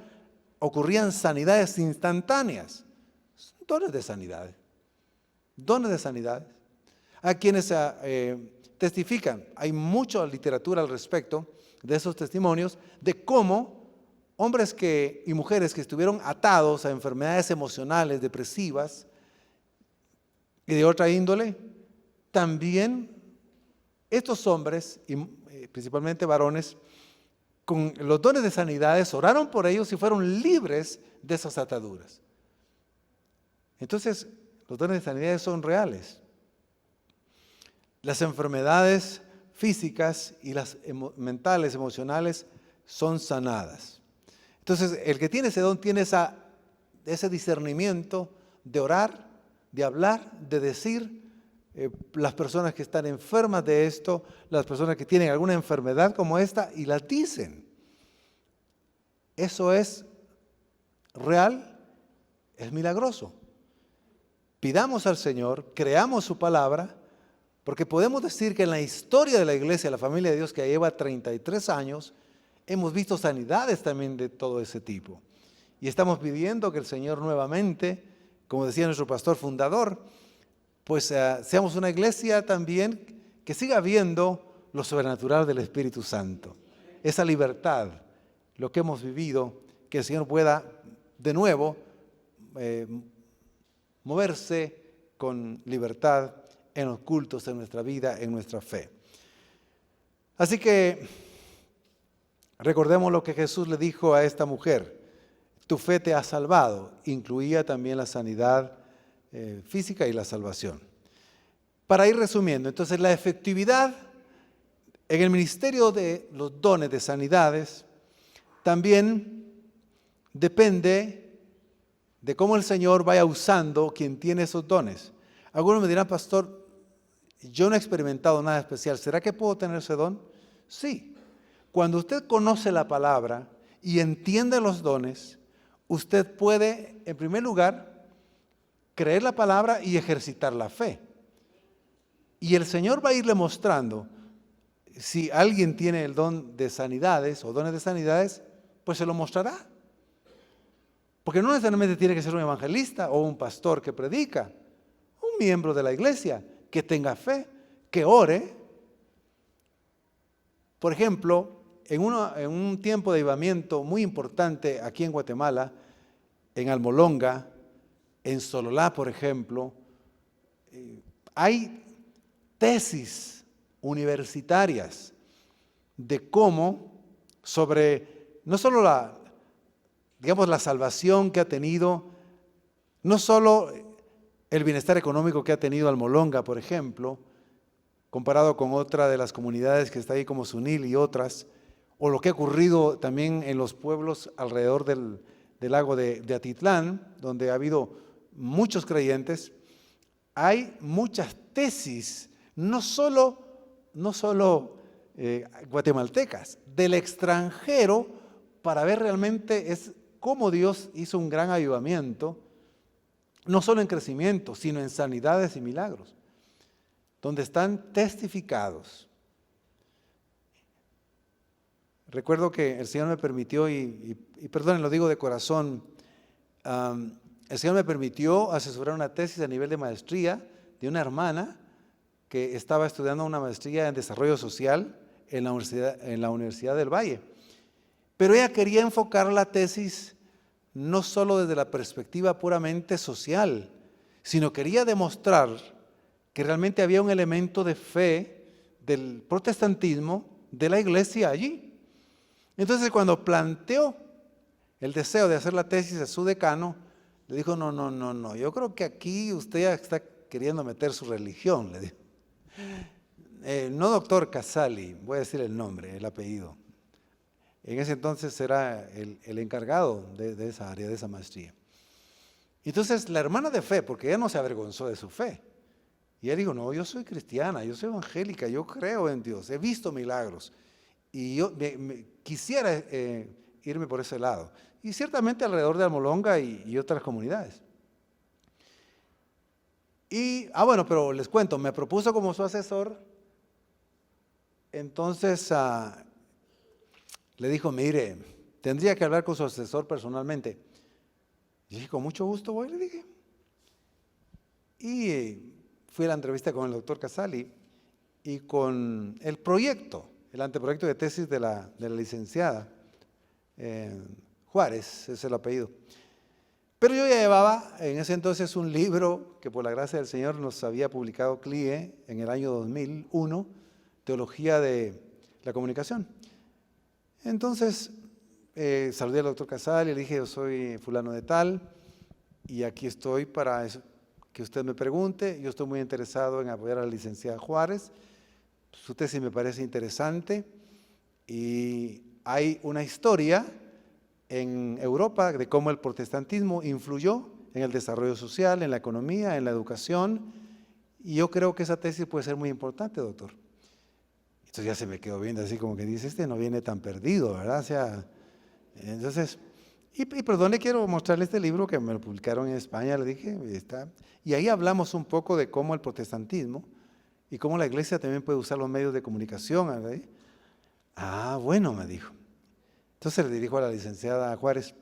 ocurrían sanidades instantáneas. Dones de sanidades. Dones de sanidades. Hay quienes testifican, hay mucha literatura al respecto de esos testimonios, de cómo hombres y mujeres que estuvieron atados a enfermedades emocionales, depresivas y de otra índole, también estos hombres, y principalmente varones, con los dones de sanidades, oraron por ellos y fueron libres de esas ataduras. Entonces, los dones de sanidades son reales. Las enfermedades físicas y las mentales, emocionales, son sanadas. Entonces, el que tiene ese don tiene ese discernimiento de orar, de hablar, de decir. Las personas que están enfermas de esto, las personas que tienen alguna enfermedad como esta, y las dicen. Eso es real, es milagroso. Pidamos al Señor, creamos su palabra, porque podemos decir que en la historia de la iglesia, la familia de Dios que lleva 33 años, hemos visto sanidades también de todo ese tipo. Y estamos pidiendo que el Señor nuevamente, como decía nuestro pastor fundador, pues seamos una iglesia también que siga viendo lo sobrenatural del Espíritu Santo. Esa libertad, lo que hemos vivido, que el Señor pueda de nuevo moverse con libertad en los cultos, en nuestra vida, en nuestra fe. Así que recordemos lo que Jesús le dijo a esta mujer: tu fe te ha salvado. Incluía también la sanidad física y la salvación. Para ir resumiendo, entonces la efectividad en el ministerio de los dones de sanidades también depende de cómo el Señor vaya usando quien tiene esos dones. Algunos me dirán: pastor, yo no he experimentado nada especial, ¿será que puedo tener ese don? Sí. Cuando usted conoce la palabra y entiende los dones, usted puede, en primer lugar, creer la palabra y ejercitar la fe. Y el Señor va a irle mostrando, si alguien tiene el don de sanidades o dones de sanidades, pues se lo mostrará. Porque no necesariamente tiene que ser un evangelista o un pastor que predica, un miembro de la iglesia que tenga fe, que ore. Por ejemplo, en un tiempo de avivamiento muy importante aquí en Guatemala, en Almolonga, en Sololá, por ejemplo, hay tesis universitarias de cómo, sobre no solo la salvación que ha tenido, no solo el bienestar económico que ha tenido Almolonga, por ejemplo, comparado con otra de las comunidades que está ahí como Sunil y otras, o lo que ha ocurrido también en los pueblos alrededor del lago de Atitlán, donde ha habido muchos creyentes. Hay muchas tesis, no solo guatemaltecas, del extranjero, para ver realmente cómo Dios hizo un gran avivamiento, no solo en crecimiento, sino en sanidades y milagros, donde están testificados. Recuerdo que el Señor me permitió, y perdonen, lo digo de corazón, el Señor me permitió asesorar una tesis a nivel de maestría de una hermana que estaba estudiando una maestría en desarrollo social en la Universidad del Valle. Pero ella quería enfocar la tesis no solo desde la perspectiva puramente social, sino quería demostrar que realmente había un elemento de fe del protestantismo de la iglesia allí. Entonces, cuando planteó el deseo de hacer la tesis a su decano, le dijo: no, yo creo que aquí usted ya está queriendo meter su religión, le dijo. No, doctor Casali, voy a decir el nombre, el apellido. En ese entonces era el encargado de esa área, de esa maestría. Entonces la hermana de fe, porque ella no se avergonzó de su fe, y ella dijo: no, yo soy cristiana, yo soy evangélica, yo creo en Dios, he visto milagros, y yo quisiera irme por ese lado. Y ciertamente alrededor de Almolonga y otras comunidades. Y, bueno, pero les cuento, me propuso como su asesor. Entonces le dijo: mire, tendría que hablar con su asesor personalmente. Y dije: con mucho gusto voy, le dije. Y fui a la entrevista con el doctor Casali y con el proyecto, el anteproyecto de tesis de la licenciada Juárez, es el apellido. Pero yo ya llevaba en ese entonces un libro que por la gracia del Señor nos había publicado CLIE en el año 2001, Teología de la Comunicación. Entonces, saludé al doctor Casal y le dije, yo soy fulano de tal y aquí estoy para eso, que usted me pregunte. Yo estoy muy interesado en apoyar a la licenciada Juárez. Su tesis me parece interesante y hay una historia en Europa de cómo el protestantismo influyó en el desarrollo social, en la economía, en la educación, y yo creo que esa tesis puede ser muy importante, doctor. Entonces ya se me quedó viendo así como que dice, este no viene tan perdido, ¿verdad? O sea, entonces, y perdone, quiero mostrarle este libro que me lo publicaron en España, le dije, y ahí hablamos un poco de cómo el protestantismo y cómo la iglesia también puede usar los medios de comunicación, ¿verdad? Ah, bueno, me dijo. Entonces le dirijo a la licenciada Juárez,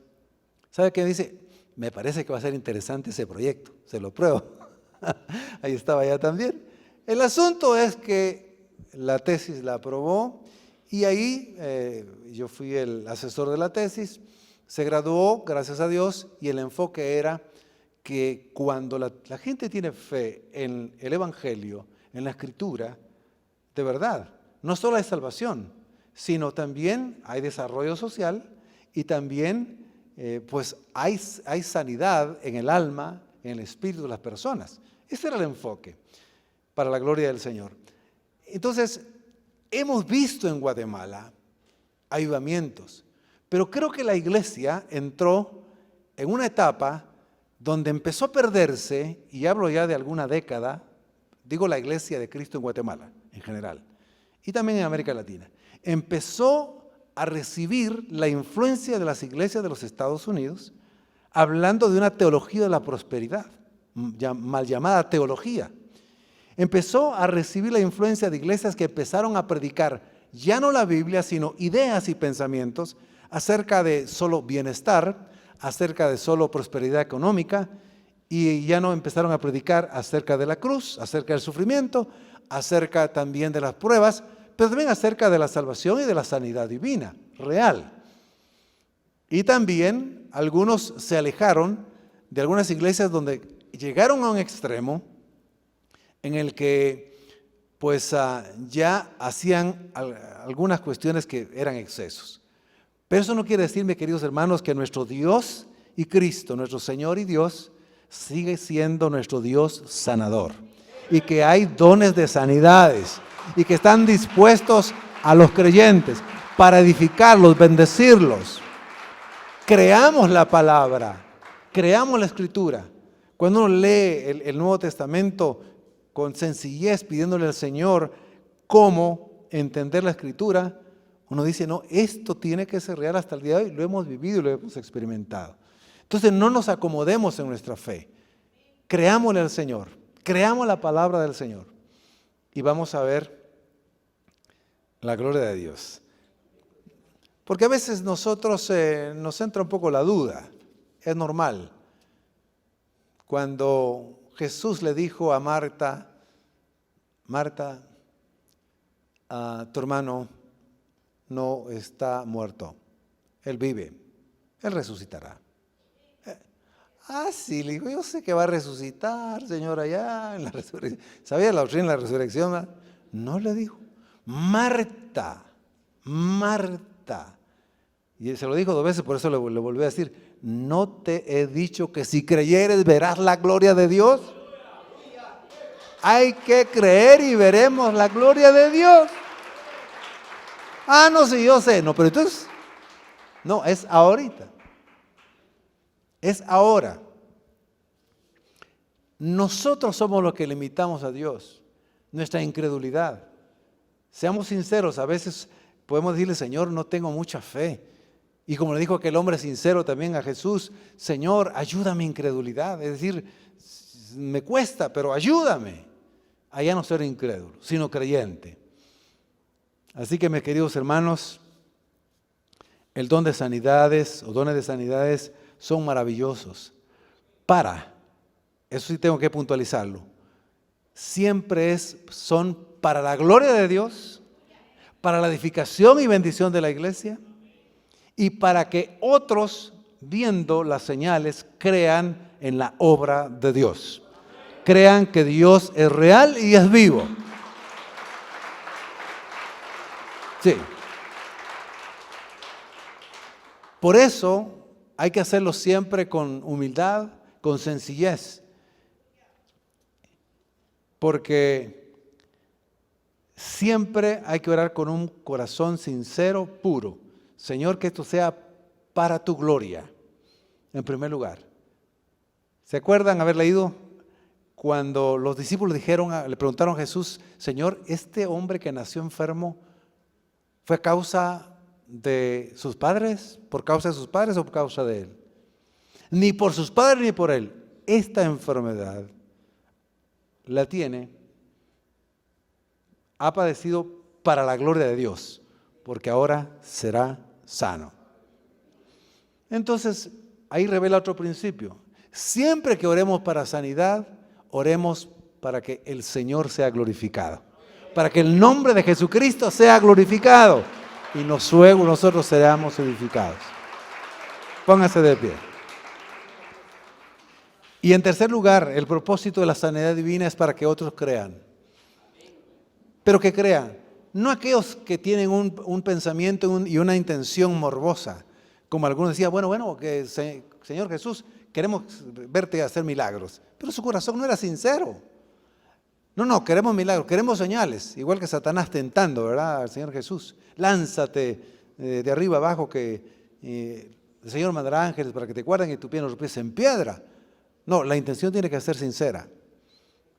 ¿sabe qué dice? Me parece que va a ser interesante ese proyecto, se lo pruebo. Ahí estaba ella también. El asunto es que la tesis la aprobó y ahí yo fui el asesor de la tesis, se graduó, gracias a Dios, y el enfoque era que cuando la gente tiene fe en el Evangelio, en la Escritura, de verdad, no solo hay salvación, sino también hay desarrollo social y también pues hay sanidad en el alma, en el espíritu de las personas. Ese era el enfoque para la gloria del Señor. Entonces, hemos visto en Guatemala avivamientos, pero creo que la iglesia entró en una etapa donde empezó a perderse, y hablo ya de alguna década, digo la iglesia de Cristo en Guatemala en general, y también en América Latina, empezó a recibir la influencia de las iglesias de los Estados Unidos, hablando de una teología de la prosperidad, mal llamada teología. Empezó a recibir la influencia de iglesias que empezaron a predicar ya no la Biblia, sino ideas y pensamientos acerca de solo bienestar, acerca de solo prosperidad económica, y ya no empezaron a predicar acerca de la cruz, acerca del sufrimiento, acerca también de las pruebas, pero también acerca de la salvación y de la sanidad divina, real. Y también algunos se alejaron de algunas iglesias donde llegaron a un extremo en el que pues ya hacían algunas cuestiones que eran excesos. Pero eso no quiere decir, mis queridos hermanos, que nuestro Dios y Cristo, nuestro Señor y Dios, sigue siendo nuestro Dios sanador. Y que hay dones de sanidades y que están dispuestos a los creyentes para edificarlos, bendecirlos. Creamos la palabra, creamos la Escritura. Cuando uno lee el Nuevo Testamento con sencillez, pidiéndole al Señor cómo entender la Escritura, uno dice, no, esto tiene que ser real hasta el día de hoy, lo hemos vivido y lo hemos experimentado. Entonces no nos acomodemos en nuestra fe, creámosle al Señor, creamos la palabra del Señor y vamos a ver la gloria de Dios. Porque a veces nosotros nos entra un poco la duda, es normal. Cuando Jesús le dijo a Marta, Marta, tu hermano no está muerto, él vive, él resucitará. Sí, le dijo, yo sé que va a resucitar, Señor, allá en la resurrección. ¿Sabía la doctrina de la resurrección? No le dijo, Marta, Marta. Y se lo dijo 2 veces, por eso le volví a decir, ¿no te he dicho que si creyeres verás la gloria de Dios? Hay que creer y veremos la gloria de Dios. No, sí, yo sé. No, pero entonces, no, es ahorita. Es ahora. Nosotros somos los que limitamos a Dios, nuestra incredulidad. Seamos sinceros, a veces podemos decirle, Señor, no tengo mucha fe. Y como le dijo aquel hombre sincero también a Jesús, Señor, ayuda a mi incredulidad. Es decir, me cuesta, pero ayúdame. Allá no ser incrédulo, sino creyente. Así que, mis queridos hermanos, el don de sanidades o dones de sanidades son maravillosos. Eso sí tengo que puntualizarlo, siempre son para la gloria de Dios, para la edificación y bendición de la iglesia y para que otros, viendo las señales, crean en la obra de Dios. Crean que Dios es real y es vivo. Sí. Por eso hay que hacerlo siempre con humildad, con sencillez. Porque siempre hay que orar con un corazón sincero, puro. Señor, que esto sea para tu gloria, en primer lugar. ¿Se acuerdan haber leído cuando los discípulos le preguntaron a Jesús, Señor, ¿este hombre que nació enfermo fue a causa de sus padres? ¿Por causa de sus padres o por causa de él? Ni por sus padres ni por él. Esta enfermedad la tiene, ha padecido para la gloria de Dios, porque ahora será sano. Entonces, ahí revela otro principio. Siempre que oremos para sanidad, oremos para que el Señor sea glorificado, para que el nombre de Jesucristo sea glorificado y nosotros seamos edificados. Póngase de pie. Y en tercer lugar, el propósito de la sanidad divina es para que otros crean. Pero que crean, no aquellos que tienen un pensamiento y una intención morbosa, como algunos decían, bueno, que Señor Jesús, queremos verte hacer milagros. Pero su corazón no era sincero. No, queremos milagros, queremos señales, igual que Satanás tentando, ¿verdad?, al Señor Jesús. Lánzate de arriba abajo que el Señor mandará ángeles para que te guarden y tu pie no tropiece en piedra. No, la intención tiene que ser sincera.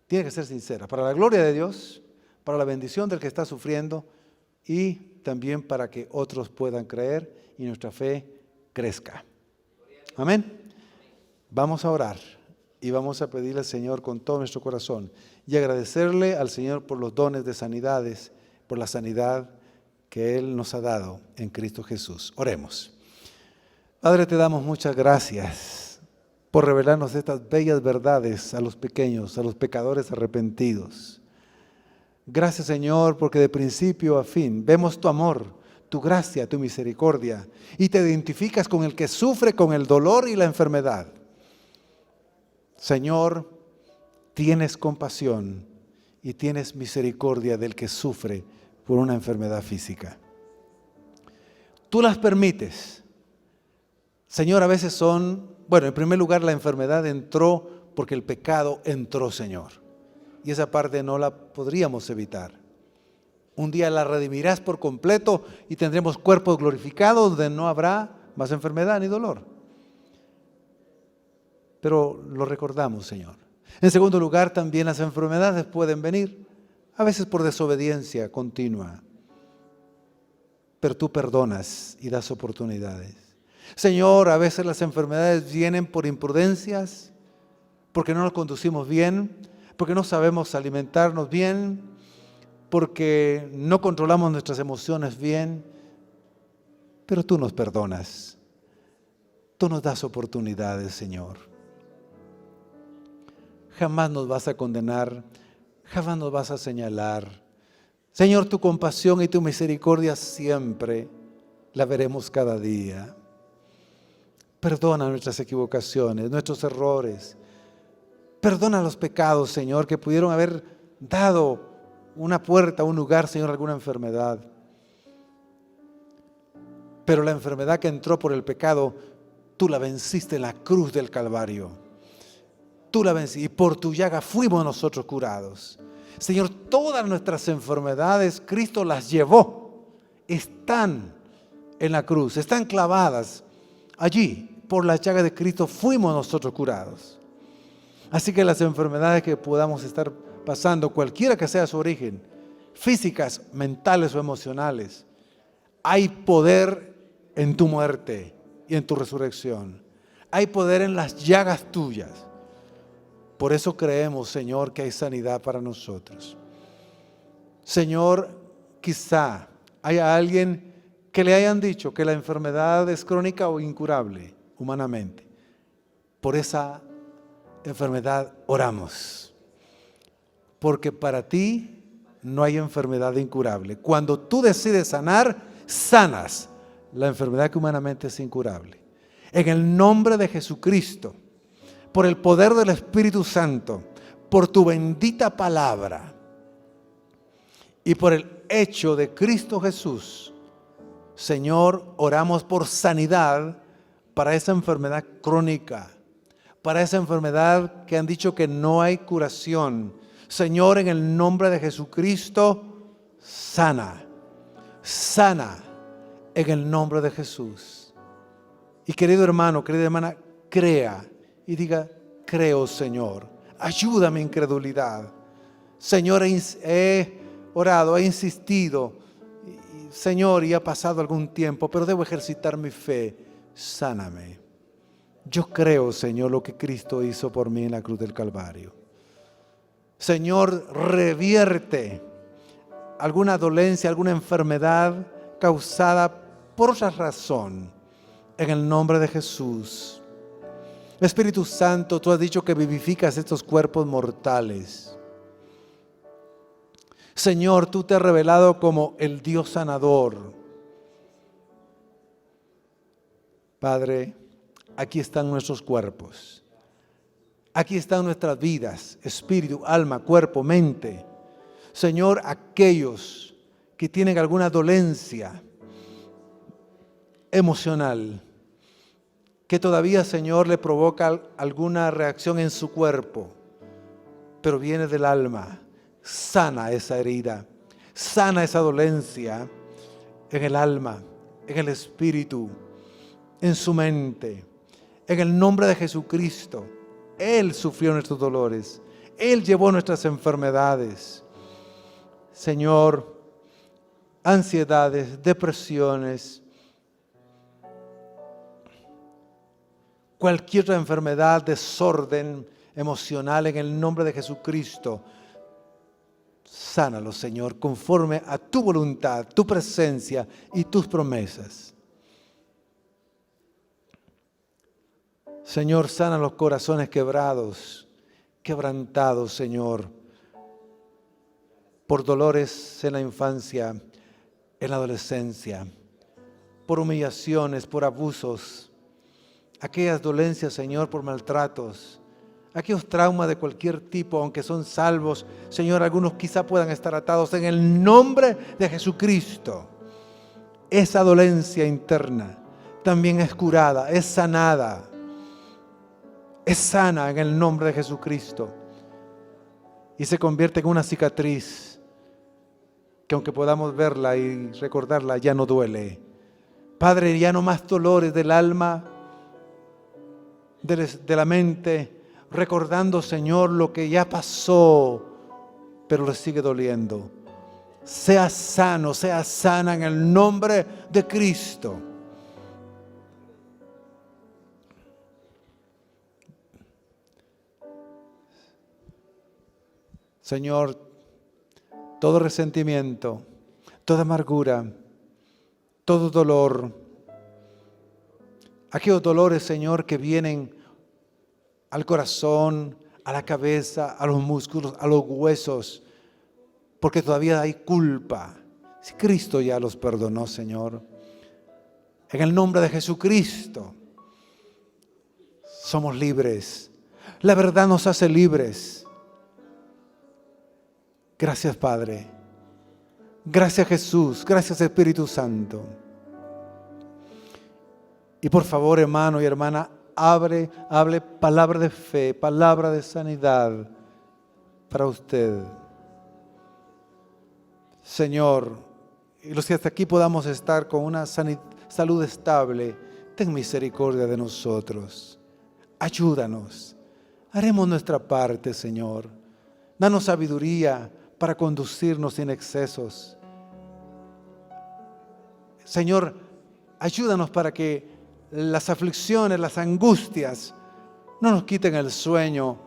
Tiene que ser sincera. Para la gloria de Dios, para la bendición del que está sufriendo y también para que otros puedan creer y nuestra fe crezca. Amén. Vamos a orar y vamos a pedirle al Señor con todo nuestro corazón y agradecerle al Señor por los dones de sanidades, por la sanidad que Él nos ha dado en Cristo Jesús. Oremos. Padre, te damos muchas gracias por revelarnos estas bellas verdades a los pequeños, a los pecadores arrepentidos. Gracias, Señor, porque de principio a fin vemos tu amor, tu gracia, tu misericordia y te identificas con el que sufre con el dolor y la enfermedad. Señor, tienes compasión y tienes misericordia del que sufre por una enfermedad física. Tú las permites. Señor, a veces en primer lugar la enfermedad entró porque el pecado entró, Señor. Y esa parte no la podríamos evitar. Un día la redimirás por completo y tendremos cuerpos glorificados donde no habrá más enfermedad ni dolor. Pero lo recordamos, Señor. En segundo lugar, también las enfermedades pueden venir, a veces por desobediencia continua. Pero tú perdonas y das oportunidades. Señor, a veces las enfermedades vienen por imprudencias, porque no nos conducimos bien, porque no sabemos alimentarnos bien, porque no controlamos nuestras emociones bien, pero tú nos perdonas. Tú nos das oportunidades, Señor. Jamás nos vas a condenar, jamás nos vas a señalar. Señor, tu compasión y tu misericordia siempre la veremos cada día. Perdona nuestras equivocaciones, nuestros errores. Perdona los pecados, Señor, que pudieron haber dado una puerta, un lugar, Señor, a alguna enfermedad. Pero la enfermedad que entró por el pecado, tú la venciste en la cruz del Calvario. Tú la venciste y por tu llaga fuimos nosotros curados. Señor, todas nuestras enfermedades, Cristo las llevó. Están en la cruz, están clavadas allí. Por la llaga de Cristo fuimos nosotros curados. Así que las enfermedades que podamos estar pasando, cualquiera que sea su origen, físicas, mentales o emocionales, hay poder en tu muerte y en tu resurrección. Hay poder en las llagas tuyas. Por eso creemos, Señor, que hay sanidad para nosotros. Señor, quizá haya alguien que le hayan dicho que la enfermedad es crónica o incurable humanamente. Por esa enfermedad oramos. Porque para ti no hay enfermedad incurable. Cuando tú decides sanar, sanas la enfermedad que humanamente es incurable. En el nombre de Jesucristo, por el poder del Espíritu Santo, por tu bendita palabra y por el hecho de Cristo Jesús, Señor, oramos por sanidad para esa enfermedad crónica, para esa enfermedad que han dicho que no hay curación. Señor, en el nombre de Jesucristo, sana, sana en el nombre de Jesús. Y querido hermano, querida hermana, crea y diga, creo, Señor, ayuda a mi incredulidad. Señor, he orado, he insistido, Señor, y ha pasado algún tiempo, pero debo ejercitar mi fe. Sáname. Yo creo, Señor, lo que Cristo hizo por mí en la cruz del Calvario. Señor, revierte alguna dolencia, alguna enfermedad causada por otra razón, en el nombre de Jesús. Espíritu Santo, tú has dicho que vivificas estos cuerpos mortales. Señor, tú te has revelado como el Dios sanador. Padre, aquí están nuestros cuerpos. Aquí están nuestras vidas, espíritu, alma, cuerpo, mente. Señor, aquellos que tienen alguna dolencia emocional, que todavía, Señor, le provoca alguna reacción en su cuerpo, pero viene del alma. Sana esa herida, sana esa dolencia en el alma, en el espíritu, en su mente. En el nombre de Jesucristo, Él sufrió nuestros dolores, Él llevó nuestras enfermedades. Señor, ansiedades, depresiones, cualquier otra enfermedad, desorden emocional, en el nombre de Jesucristo, sánalo, Señor, conforme a tu voluntad, tu presencia y tus promesas. Señor, sana los corazones quebrados, quebrantados, Señor, por dolores en la infancia, en la adolescencia, por humillaciones, por abusos, aquellas dolencias, Señor, por maltratos, aquellos traumas de cualquier tipo, aunque son salvos, Señor, algunos quizá puedan estar atados en el nombre de Jesucristo. Esa dolencia interna también es curada, es sanada, es sana en el nombre de Jesucristo y se convierte en una cicatriz que, aunque podamos verla y recordarla, ya no duele. Padre, ya no más dolores del alma, de la mente, recordando, Señor, lo que ya pasó, pero le sigue doliendo. Sea sano, sea sana en el nombre de Cristo. Señor, todo resentimiento, toda amargura, todo dolor, aquellos dolores, Señor, que vienen al corazón, a la cabeza, a los músculos, a los huesos, porque todavía hay culpa. Si Cristo ya los perdonó, Señor, en el nombre de Jesucristo, somos libres. La verdad nos hace libres. Gracias, Padre. Gracias, Jesús. Gracias, Espíritu Santo. Y por favor, hermano y hermana, hable palabra de fe, palabra de sanidad para usted. Señor, y los que hasta aquí podamos estar con una salud estable, ten misericordia de nosotros. Ayúdanos. Haremos nuestra parte, Señor. Danos sabiduría para conducirnos sin excesos. Señor, ayúdanos para que las aflicciones, las angustias no nos quiten el sueño,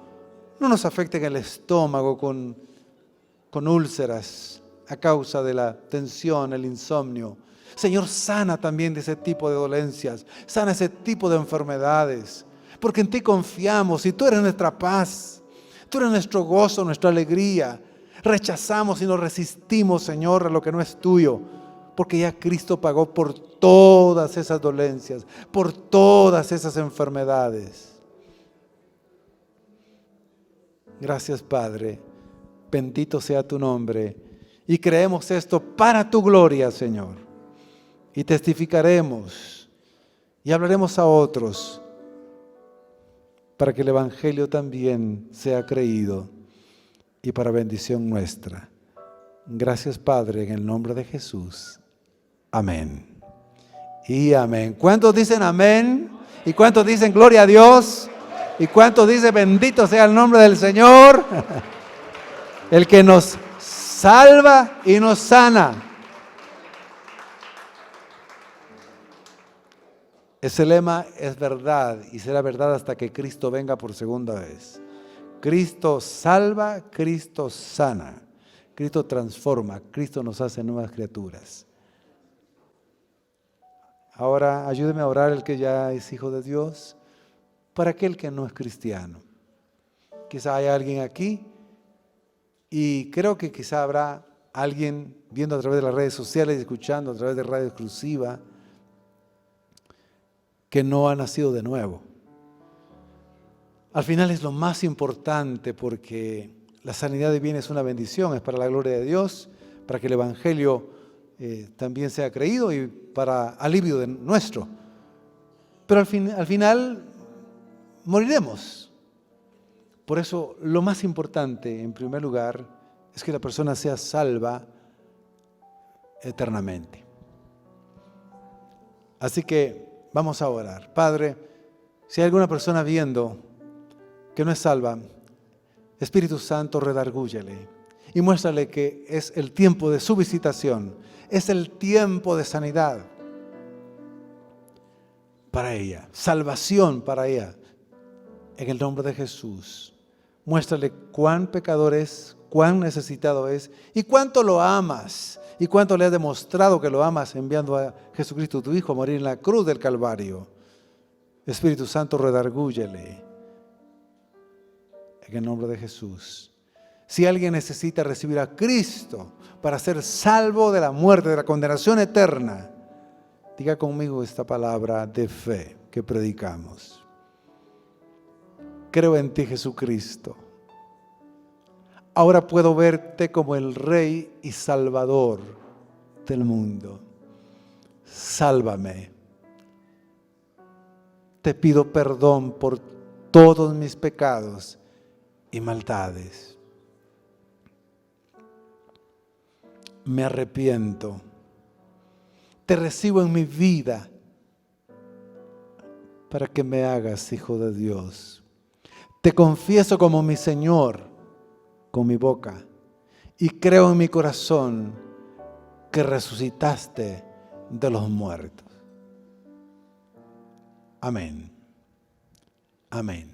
no nos afecten el estómago con úlceras a causa de la tensión, el insomnio. Señor, sana también de ese tipo de dolencias, sana ese tipo de enfermedades, porque en ti confiamos y tú eres nuestra paz, tú eres nuestro gozo, nuestra alegría. Rechazamos y nos resistimos, Señor, a lo que no es tuyo, porque ya Cristo pagó por todas esas dolencias, por todas esas enfermedades. Gracias, Padre. Bendito sea tu nombre. Y creemos esto para tu gloria, Señor. y testificaremos y hablaremos a otros para que el Evangelio también sea creído y para bendición nuestra. Gracias, Padre, en el nombre de Jesús. Amén. Y amén. ¿Cuántos dicen amén? ¿Y cuántos dicen gloria a Dios? ¿Y cuántos dicen bendito sea el nombre del Señor? El que nos salva y nos sana. Ese lema es verdad y será verdad hasta que Cristo venga por segunda vez. Cristo salva, Cristo sana, Cristo transforma, Cristo nos hace nuevas criaturas. Ahora ayúdeme a orar el que ya es hijo de Dios, para aquel que no es cristiano. Quizá haya alguien aquí y creo que quizá habrá alguien viendo a través de las redes sociales y escuchando a través de Radio Exclusiva que no ha nacido de nuevo. Al final es lo más importante porque la sanidad de bienes es una bendición, es para la gloria de Dios, para que el Evangelio también sea creído y para alivio de nuestro. Pero al final moriremos. Por eso lo más importante, en primer lugar, es que la persona sea salva eternamente. Así que vamos a orar. Padre, si hay alguna persona viendo que no es salva, Espíritu Santo, redargúyele y muéstrale que es el tiempo de su visitación, es el tiempo de sanidad para ella, salvación para ella, en el nombre de Jesús. Muéstrale cuán pecador es, cuán necesitado es y cuánto lo amas y cuánto le has demostrado que lo amas enviando a Jesucristo tu Hijo a morir en la cruz del Calvario. Espíritu Santo, redargúyele en el nombre de Jesús. Si alguien necesita recibir a Cristo para ser salvo de la muerte, de la condenación eterna, diga conmigo esta palabra de fe que predicamos. Creo en ti, Jesucristo. Ahora puedo verte como el Rey y Salvador del mundo. Sálvame. Te pido perdón por todos mis pecados y maldades. Me arrepiento. Te recibo en mi vida para que me hagas hijo de Dios. Te confieso como mi Señor con mi boca y creo en mi corazón que resucitaste de los muertos. Amén. Amén.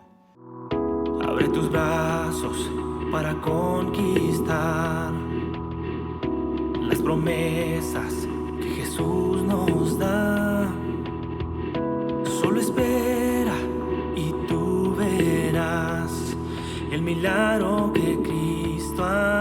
Abre tus brazos para conquistar las promesas que Jesús nos da. Solo espera y tú verás el milagro que Cristo hará.